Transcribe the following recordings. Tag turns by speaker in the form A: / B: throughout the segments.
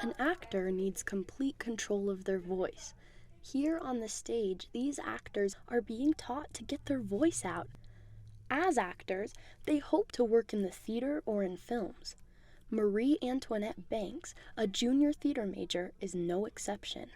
A: An actor needs complete control of their voice. Here on the stage, these actors are being taught to get their voice out. As actors, they hope to work in the theater or in films. Marie Antoinette Banks, a junior theater major, is no exception.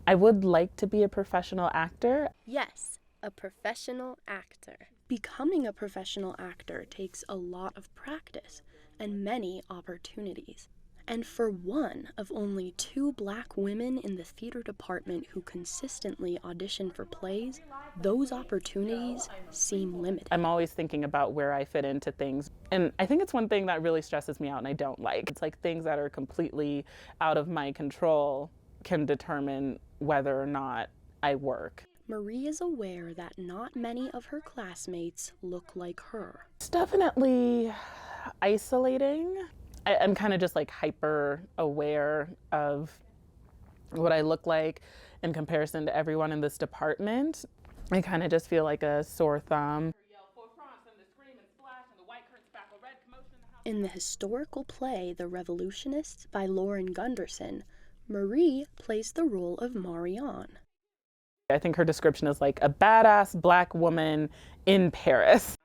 B: I would like to be a professional actor.
A: Yes, a professional actor. Becoming a professional actor takes a lot of practice and many opportunities. And for one of only 2 Black women in the theater department who consistently audition for plays, those opportunities seem limited.
B: I'm always thinking about where I fit into things. And I think it's one thing that really stresses me out and I don't like. It's like things that are completely out of my control can determine whether or not I work.
A: Marie is aware that not many of her classmates look like her.
B: It's definitely isolating. I'm kind of just like hyper aware of what I look like in comparison to everyone in this department. I kind of just feel like a sore thumb.
A: In the historical play The Revolutionists by Lauren Gunderson, Marie plays the role of Marianne.
B: I think her description is like a badass Black woman in Paris.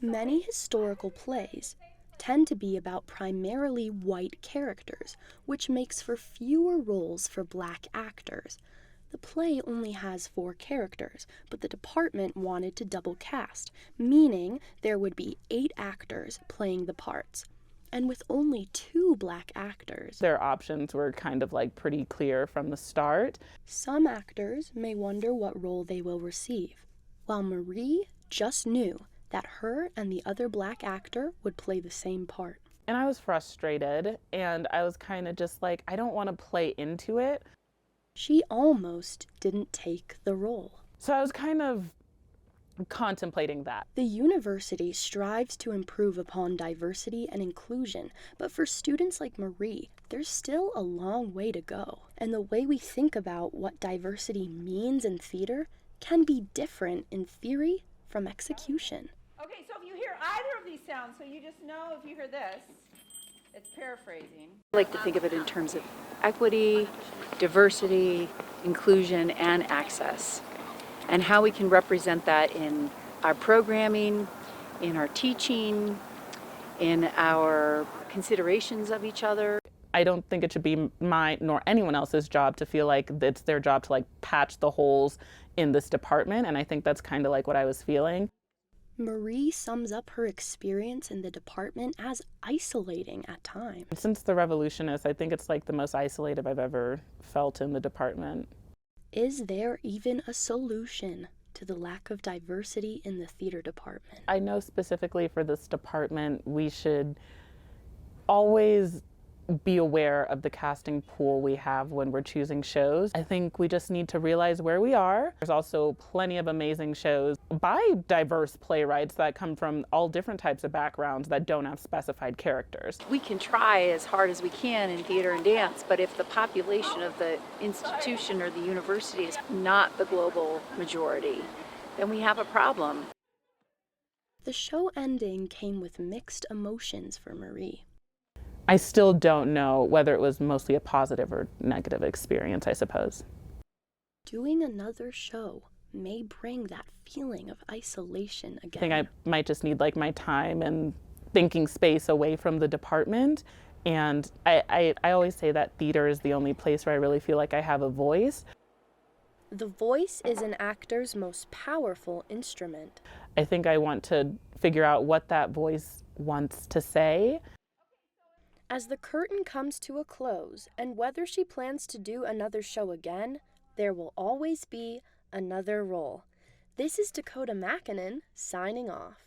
A: Many historical plays tend to be about primarily white characters, which makes for fewer roles for Black actors. The play only has 4 characters, but the department wanted to double cast, meaning there would be 8 actors playing the parts. And with only 2 Black actors,
B: their options were kind of like pretty clear from the start.
A: Some actors may wonder what role they will receive, while Marie just knew that her and the other Black actor would play the same part.
B: And I was frustrated, and I was kind of just like, I don't want to play into it.
A: She almost didn't take the role.
B: So I was kind of contemplating that.
A: The university strives to improve upon diversity and inclusion, but for students like Marie, there's still a long way to go. And the way we think about what diversity means in theater can be different in theory from execution.
C: Okay, so if you hear either of these sounds, so you just know if you hear this, it's paraphrasing.
D: I like to think of it in terms of equity, diversity, inclusion, and access, and how we can represent that in our programming, in our teaching, in our considerations of each other.
B: I don't think it should be my nor anyone else's job to feel like it's their job to like patch the holes in this department, and I think that's kind of like what I was feeling.
A: Marie sums up her experience in the department as isolating at times.
B: Since The Revolutionists, I think it's like the most isolated I've ever felt in the department.
A: Is there even a solution to the lack of diversity in the theater department?
B: I know specifically for this department, we should always be aware of the casting pool we have when we're choosing shows. I think we just need to realize where we are. There's also plenty of amazing shows by diverse playwrights that come from all different types of backgrounds that don't have specified characters.
D: We can try as hard as we can in theater and dance, but if the population of the institution or the university is not the global majority, then we have a problem.
A: The show ending came with mixed emotions for Marie.
B: I still don't know whether it was mostly a positive or negative experience, I suppose.
A: Doing another show may bring that feeling of isolation again.
B: I think I might just need like my time and thinking space away from the department. And I always say that theater is the only place where I really feel like I have a voice.
A: The voice is an actor's most powerful instrument.
B: I think I want to figure out what that voice wants to say.
A: As the curtain comes to a close, and whether she plans to do another show again, there will always be another role. This is Dakota Makinen signing off.